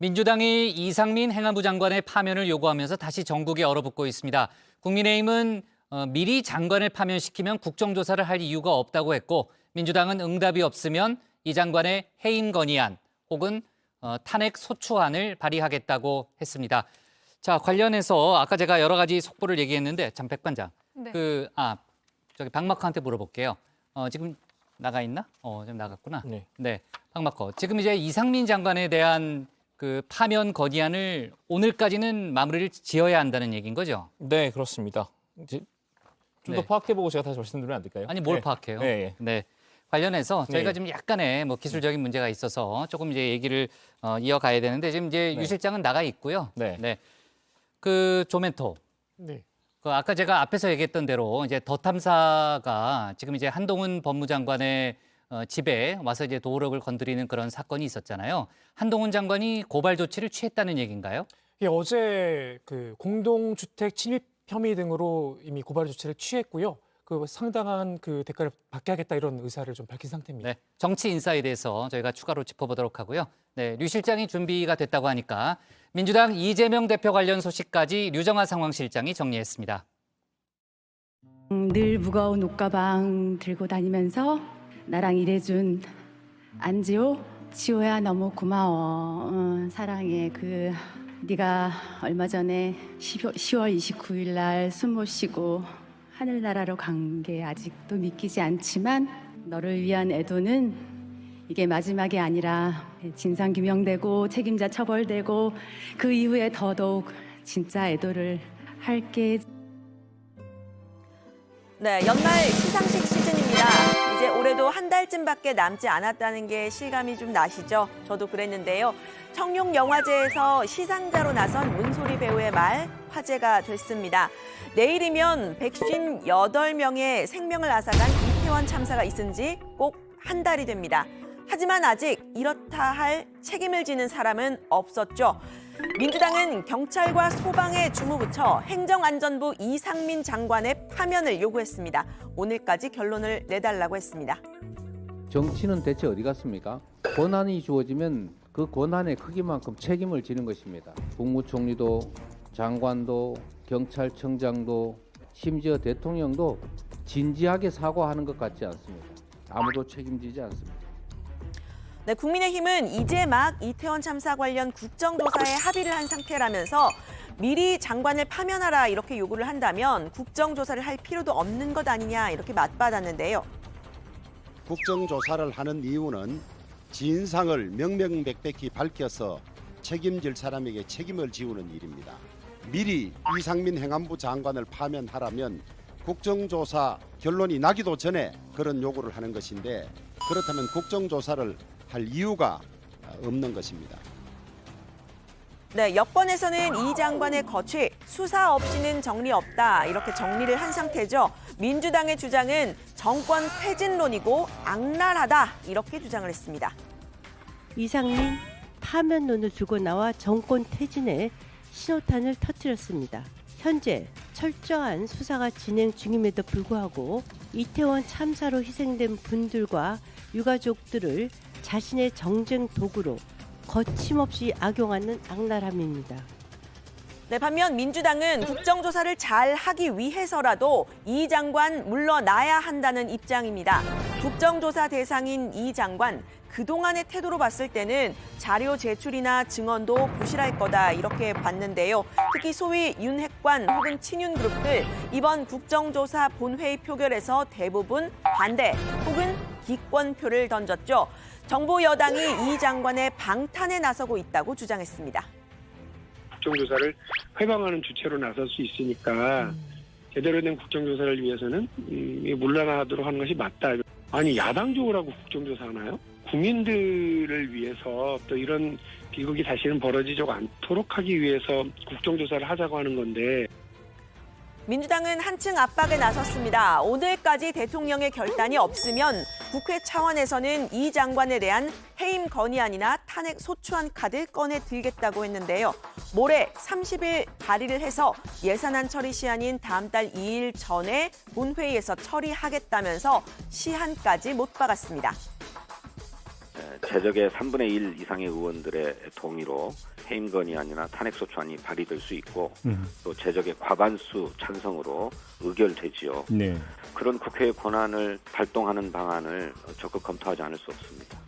민주당이 이상민 행안부 장관의 파면을 요구하면서 다시 전국에 얼어붙고 있습니다. 국민의힘은 미리 장관을 파면시키면 국정조사를 할 이유가 없다고 했고, 민주당은 응답이 없으면 이 장관의 해임 건의안 혹은 탄핵 소추안을 발의하겠다고 했습니다. 자, 관련해서 아까 제가 여러 가지 속보를 얘기했는데, 참 백반장, 네. 저기 박마커한테 물어볼게요. 지금 나가 있나? 좀 나갔구나. 네. 박마커. 지금 이제 이상민 장관에 대한 그 파면 건의안을 오늘까지는 마무리를 지어야 한다는 얘기인 거죠? 네, 그렇습니다. 이제 좀 더 네. 파악해보고 제가 다시 말씀드리면 안 될까요? 아니, 뭘 네. 파악해요? 네. 네. 관련해서 저희가 네. 좀 약간의 뭐 기술적인 문제가 있어서 조금 이제 얘기를 이어가야 되는데, 지금 이제 네. 유 실장은 나가 있고요. 네. 그 조멘토. 네. 그 아까 제가 앞에서 얘기했던 대로 이제 더 탐사가 지금 이제 한동훈 법무장관의 집에 와서 이제 도어록을 건드리는 그런 사건이 있었잖아요. 한동훈 장관이 고발 조치를 취했다는 얘기인가요? 예, 어제 그 공동주택 침입 혐의 등으로 이미 고발 조치를 취했고요. 그 상당한 그 대가를 받게 하겠다 이런 의사를 좀 밝힌 상태입니다. 네, 정치 인사에 대해서 저희가 추가로 짚어보도록 하고요. 네, 류 실장이 준비가 됐다고 하니까 민주당 이재명 대표 관련 소식까지 류정아 상황실장이 정리했습니다. 늘 무거운 옷가방 들고 다니면서 나랑 일해준 안지호, 지호야 너무 고마워. 사랑해. 네가 얼마 전에 10월 29일 날 숨 못 쉬고 하늘나라로 간 게 아직도 믿기지 않지만 너를 위한 애도는 이게 마지막이 아니라 진상규명되고 책임자 처벌되고 그 이후에 더더욱 진짜 애도를 할게. 네, 연말 시상식 시즌입니다. 이제 올해도 한 달쯤밖에 남지 않았다는 게 실감이 좀 나시죠? 저도 그랬는데요. 청룡영화제에서 시상자로 나선 문소리 배우의 말 화제가 됐습니다. 내일이면 158명의 생명을 앗아간 이태원 참사가 있은 지 꼭 한 달이 됩니다. 하지만 아직 이렇다 할 책임을 지는 사람은 없었죠. 민주당은 경찰과 소방에 주무부처 행정안전부 이상민 장관의 파면을 요구했습니다. 오늘까지 결론을 내달라고 했습니다. 정치는 대체 어디 갔습니까? 권한이 주어지면 그 권한의 크기만큼 책임을 지는 것입니다. 국무총리도 장관도 경찰청장도 심지어 대통령도 진지하게 사과하는 것 같지 않습니다. 아무도 책임지지 않습니다. 네, 국민의힘은 이제 막 이태원 참사 관련 국정조사에 합의를 한 상태라면서 미리 장관을 파면하라 이렇게 요구를 한다면 국정조사를 할 필요도 없는 것 아니냐 이렇게 맞받았는데요. 국정조사를 하는 이유는 진상을 명명백백히 밝혀서 책임질 사람에게 책임을 지우는 일입니다. 미리 이상민 행안부 장관을 파면하라면 국정조사 결론이 나기도 전에 그런 요구를 하는 것인데, 그렇다면 국정조사를 할 이유가 없는 것입니다. 네, 여권에서는 이 장관의 거취, 수사 없이는 정리 없다 이렇게 정리를 한 상태죠. 민주당의 주장은 정권 퇴진론이고 악랄하다 이렇게 주장을 했습니다. 이상민 파면론을 들고 나와 정권 퇴진에 신호탄을 터뜨렸습니다. 현재 철저한 수사가 진행 중임에도 불구하고 이태원 참사로 희생된 분들과 유가족들을 자신의 정쟁 도구로 거침없이 악용하는 악랄함입니다. 네, 반면 민주당은 국정조사를 잘 하기 위해서라도 이 장관 물러나야 한다는 입장입니다. 국정조사 대상인 이 장관, 그동안의 태도로 봤을 때는 자료 제출이나 증언도 부실할 거다 이렇게 봤는데요. 특히 소위 윤핵관 혹은 친윤 그룹들 이번 국정조사 본회의 표결에서 대부분 반대 혹은 기권표를 던졌죠. 정부 여당이 이 장관의 방탄에 나서고 있다고 주장했습니다. 국정조사를 회방하는 주체로 나설 수 있으니까 제대로 된 국정조사를 위해서는 물러나도록 하는 것이 맞다. 아니, 야당적으로 하고 국정조사 하나요? 국민들을 위해서 또 이런 비극이 다시는 벌어지지 않도록 하기 위해서 국정조사를 하자고 하는 건데. 민주당은 한층 압박에 나섰습니다. 오늘까지 대통령의 결단이 없으면 국회 차원에서는 이 장관에 대한 해임 건의안이나 탄핵 소추안 카드 꺼내 들겠다고 했는데요. 모레 30일 발의를 해서 예산안 처리 시한인 다음 달 2일 전에 본회의에서 처리하겠다면서 시한까지 못 박았습니다. 재적의 3분의 1 이상의 의원들의 동의로 해임 건의안이나 탄핵소추안이 발의될 수 있고 또 재적의 과반수 찬성으로 의결되지요. 네. 그런 국회의 권한을 발동하는 방안을 적극 검토하지 않을 수 없습니다.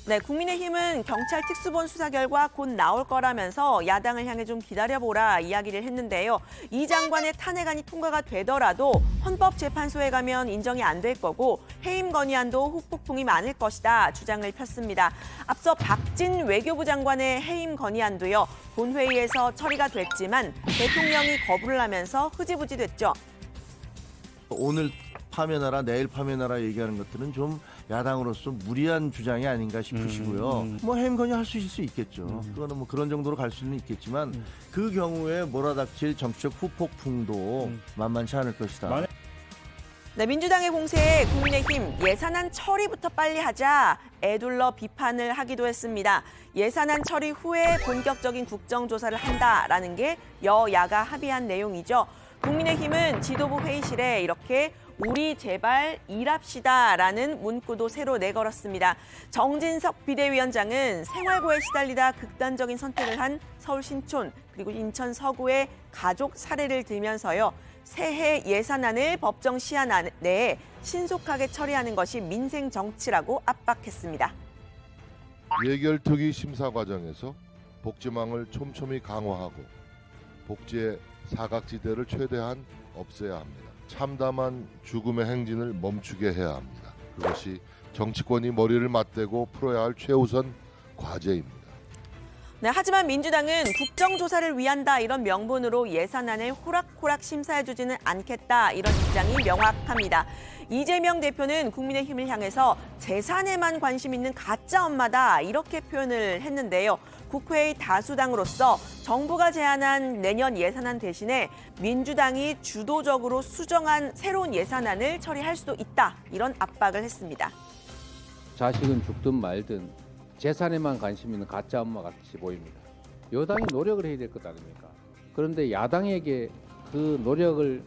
네, 국민의힘은 경찰 특수본 수사 결과 곧 나올 거라면서 야당을 향해 좀 기다려보라 이야기를 했는데요. 이 장관의 탄핵안이 통과가 되더라도 헌법재판소에 가면 인정이 안 될 거고 해임 건의안도 후폭풍이 많을 것이다 주장을 폈습니다. 앞서 박진 외교부 장관의 해임 건의안도요. 본회의에서 처리가 됐지만 대통령이 거부를 하면서 흐지부지 됐죠. 오늘 파면하라 내일 파면하라 얘기하는 것들은 좀 야당으로서 무리한 주장이 아닌가 싶으시고요. 뭐 해임 건의할 수 있을 수 있겠죠. 그거는 뭐 그런 정도로 갈 수는 있겠지만 그 경우에 몰아닥칠 정치적 후폭풍도 만만치 않을 것이다. 네, 민주당의 공세에 국민의힘 예산안 처리부터 빨리 하자 애둘러 비판을 하기도 했습니다. 예산안 처리 후에 본격적인 국정조사를 한다라는 게 여야가 합의한 내용이죠. 국민의힘은 지도부 회의실에 이렇게 우리 제발 일합시다라는 문구도 새로 내걸었습니다. 정진석 비대위원장은 생활고에 시달리다 극단적인 선택을 한 서울 신촌 그리고 인천 서구의 가족 사례를 들면서요. 새해 예산안을 법정 시한 내에 신속하게 처리하는 것이 민생 정치라고 압박했습니다. 예결특위 심사 과정에서 복지망을 촘촘히 강화하고 복지의 사각지대를 최대한 없애야 합니다. 참담한 죽음의 행진을 멈추게 해야 합니다. 그것이 정치권이 머리를 맞대고 풀어야 할 최우선 과제입니다. 네, 하지만 민주당은 국정조사를 위한다 이런 명분으로 예산안을 호락호락 심사해주지는 않겠다 이런 입장이 명확합니다. 이재명 대표는 국민의힘을 향해서 재산에만 관심 있는 가짜 엄마다 이렇게 표현을 했는데요. 국회의 다수당으로서 정부가 제안한 내년 예산안 대신에 민주당이 주도적으로 수정한 새로운 예산안을 처리할 수도 있다 이런 압박을 했습니다. 자식은 죽든 말든 재산에만 관심 있는 가짜 엄마 같이 보입니다. 여당이 노력을 해야 될 것 아닙니까? 그런데 야당에게 그 노력을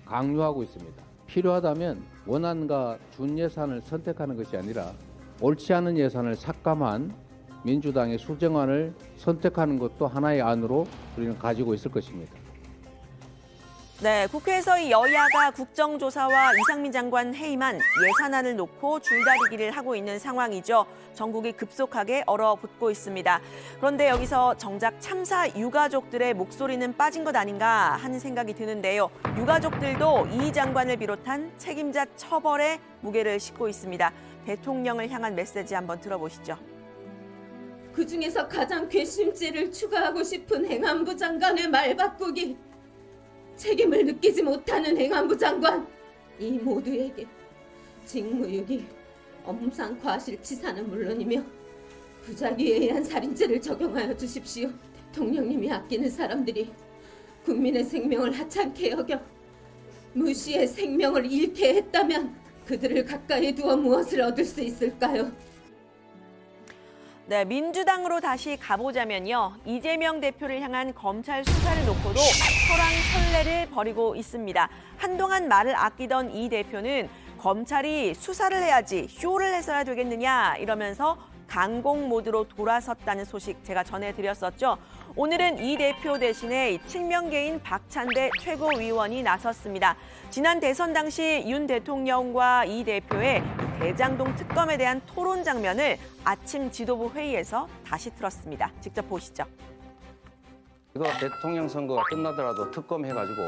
강요하고 있습니다. 필요하다면 원안과 준예산을 선택하는 것이 아니라 옳지 않은 예산을 삭감한 민주당의 수정안을 선택하는 것도 하나의 안으로 우리는 가지고 있을 것입니다. 네, 국회에서 여야가 국정조사와 이상민 장관 해임안 예산안을 놓고 줄다리기를 하고 있는 상황이죠. 전국이 급속하게 얼어붙고 있습니다. 그런데 여기서 정작 참사 유가족들의 목소리는 빠진 것 아닌가 하는 생각이 드는데요. 유가족들도 이 장관을 비롯한 책임자 처벌에 무게를 싣고 있습니다. 대통령을 향한 메시지 한번 들어보시죠. 그중에서 가장 괘씸죄를 추가하고 싶은 행안부 장관의 말 바꾸기. 책임을 느끼지 못하는 행안부 장관, 이 모두에게 직무유기, 엄상 과실치사는 물론이며 부작위에 의한 살인죄를 적용하여 주십시오. 대통령님이 아끼는 사람들이 국민의 생명을 하찮게 여겨 무시해 생명을 잃게 했다면 그들을 가까이 두어 무엇을 얻을 수 있을까요? 네, 민주당으로 다시 가보자면요. 이재명 대표를 향한 검찰 수사를 놓고도 설왕설래를 벌이고 있습니다. 한동안 말을 아끼던 이 대표는 검찰이 수사를 해야지 쇼를 해서야 되겠느냐 이러면서 강공 모드로 돌아섰다는 소식 제가 전해드렸었죠. 오늘은 이 대표 대신에 칠명계인 박찬대 최고위원이 나섰습니다. 지난 대선 당시 윤 대통령과 이 대표의 대장동 특검에 대한 토론 장면을 아침 지도부 회의에서 다시 틀었습니다. 직접 보시죠. 이거 대통령 선거가 끝나더라도 특검 해가지고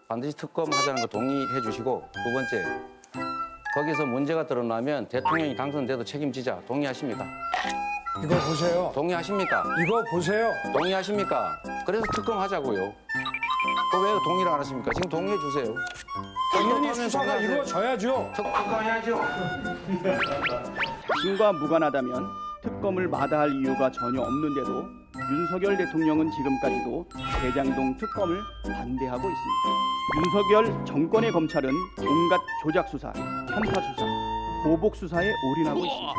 반드시 특검 하자는 거 동의해 주시고, 두 번째, 거기서 문제가 드러나면 대통령이 당선돼도 책임지자. 동의하십니까? 이거 보세요. 동의하십니까? 이거 보세요. 동의하십니까? 그래서 특검 하자고요. 왜 동의를 안 하십니까? 지금 동의해 주세요. 당연히 수사가 이루어져야죠. 특검해야죠. 신과 무관하다면 특검을 마다할 이유가 전혀 없는데도 윤석열 대통령은 지금까지도 대장동 특검을 반대하고 있습니다. 윤석열 정권의 검찰은 온갖 조작 수사, 편파 수사, 보복 수사에 올인하고 있습니다.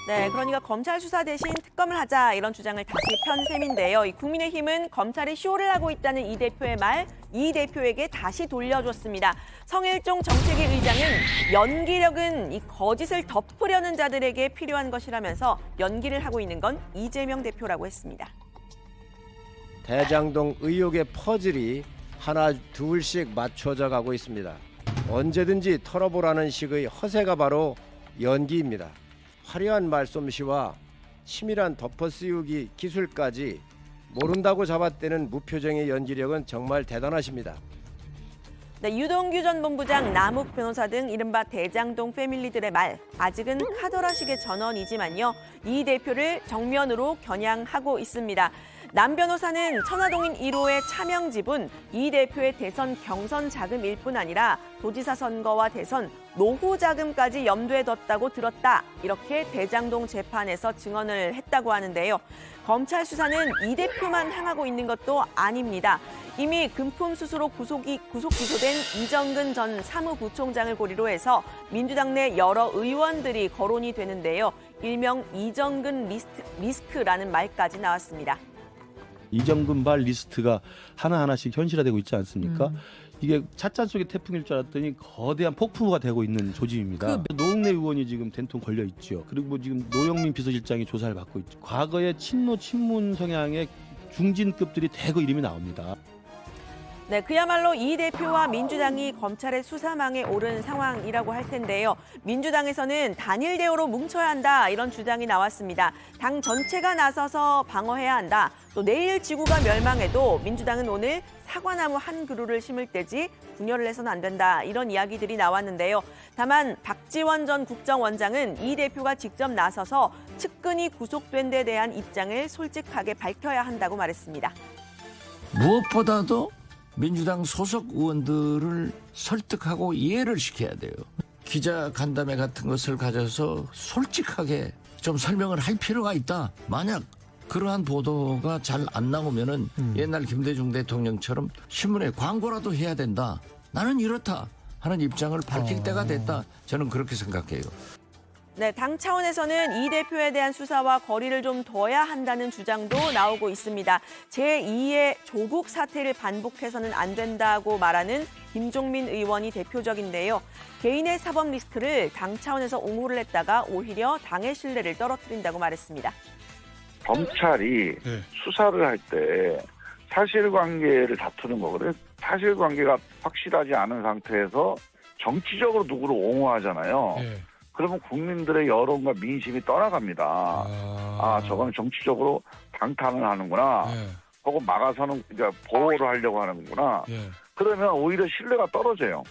네, 그러니까 검찰 수사 대신 특검을 하자 이런 주장을 다시 편 셈인데요. 이 국민의힘은 검찰이 쇼를 하고 있다는 이 대표의 말, 이 대표에게 다시 돌려줬습니다. 성일종 정책위 의장은 연기력은 이 거짓을 덮으려는 자들에게 필요한 것이라면서 연기를 하고 있는 건 이재명 대표라고 했습니다. 대장동 의혹의 퍼즐이 하나 둘씩 맞춰져 가고 있습니다. 언제든지 털어보라는 식의 허세가 바로 연기입니다. 화려한 말솜씨와 치밀한 덮어씌우기 기술까지 모른다고 잡아떼는 무표정의 연기력은 정말 대단하십니다. 네, 유동규 전 본부장, 남욱 변호사 등 이른바 대장동 패밀리들의 말, 아직은 카더라식의 전언이지만요. 이 대표를 정면으로 겨냥하고 있습니다. 남 변호사는 천화동인 1호의 차명 지분, 이 대표의 대선 경선 자금일 뿐 아니라 도지사 선거와 대선, 노후 자금까지 염두에 뒀다고 들었다. 이렇게 대장동 재판에서 증언을 했다고 하는데요. 검찰 수사는 이 대표만 향하고 있는 것도 아닙니다. 이미 금품 수수로 구속 기소된 이정근 전 사무부총장을 고리로 해서 민주당 내 여러 의원들이 거론이 되는데요. 일명 이정근 리스크라는 말까지 나왔습니다. 이정근발 리스트가 하나하나씩 현실화되고 있지 않습니까? 이게 찻잔 속의 태풍일 줄 알았더니 거대한 폭풍우가 되고 있는 조짐입니다. 노웅래 의원이 지금 된통 걸려 있죠. 그리고 지금 노영민 비서실장이 조사를 받고 있죠. 과거에 친노 친문 성향의 중진급들이 대거 이름이 나옵니다. 네, 그야말로 이 대표와 민주당이 검찰의 수사망에 오른 상황이라고 할 텐데요. 민주당에서는 단일 대우로 뭉쳐야 한다 이런 주장이 나왔습니다. 당 전체가 나서서 방어해야 한다. 또 내일 지구가 멸망해도 민주당은 오늘 사과나무 한 그루를 심을 때지 분열을 해서는 안 된다 이런 이야기들이 나왔는데요. 다만 박지원 전 국정원장은 이 대표가 직접 나서서 측근이 구속된 데 대한 입장을 솔직하게 밝혀야 한다고 말했습니다. 무엇보다도 민주당 소속 의원들을 설득하고 이해를 시켜야 돼요. 기자 간담회 같은 것을 가져서 솔직하게 좀 설명을 할 필요가 있다. 만약 그러한 보도가 잘 안 나오면은 옛날 김대중 대통령처럼 신문에 광고라도 해야 된다. 나는 이렇다 하는 입장을 밝힐 때가 됐다. 저는 그렇게 생각해요. 네, 당 차원에서는 이 대표에 대한 수사와 거리를 좀 둬야 한다는 주장도 나오고 있습니다. 제2의 조국 사태를 반복해서는 안 된다고 말하는 김종민 의원이 대표적인데요. 개인의 사법 리스크를 당 차원에서 옹호를 했다가 오히려 당의 신뢰를 떨어뜨린다고 말했습니다. 검찰이 수사를 할 때 사실관계를 다투는 거거든요. 사실관계가 확실하지 않은 상태에서 정치적으로 누구를 옹호하잖아요. 그러면 국민들의 여론과 민심이 떠나갑니다. 저건 정치적으로 방탄을 하는구나. 혹은 막아서는 이제 보호를 하려고 하는구나. 그러면 오히려 신뢰가 떨어져요.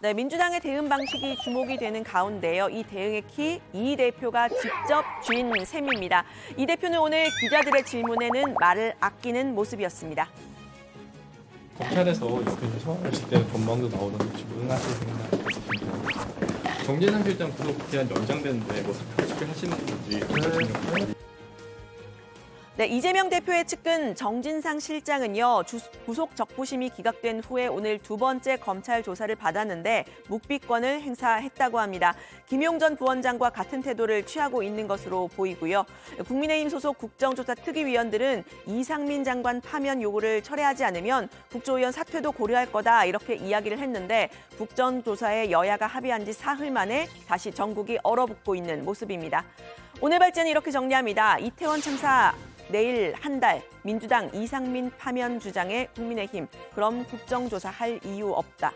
네, 민주당의 대응 방식이 주목이 되는 가운데요. 이 대응의 키, 이 대표가 직접 쥔 셈입니다. 이 대표는 오늘 기자들의 질문에는 말을 아끼는 모습이었습니다. 검찰에서 이렇게 소환하실 때 전망도 나오던데 혹시 응하실 생각 있으신가요? 정진상 실장 구속 기한 연장되는데 뭐 사표 하시는 건지. 네, 이재명 대표의 측근 정진상 실장은요, 구속 적부심이 기각된 후에 오늘 두 번째 검찰 조사를 받았는데 묵비권을 행사했다고 합니다. 김용 전 부원장과 같은 태도를 취하고 있는 것으로 보이고요. 국민의힘 소속 국정조사 특위위원들은 이상민 장관 파면 요구를 철회하지 않으면 국조위원 사퇴도 고려할 거다 이렇게 이야기를 했는데 국정조사에 여야가 합의한 지 사흘 만에 다시 전국이 얼어붙고 있는 모습입니다. 오늘 발제는 이렇게 정리합니다. 이태원 참사 내일 한 달, 민주당 이상민 파면 주장에 국민의힘, 그럼 국정조사 할 이유 없다.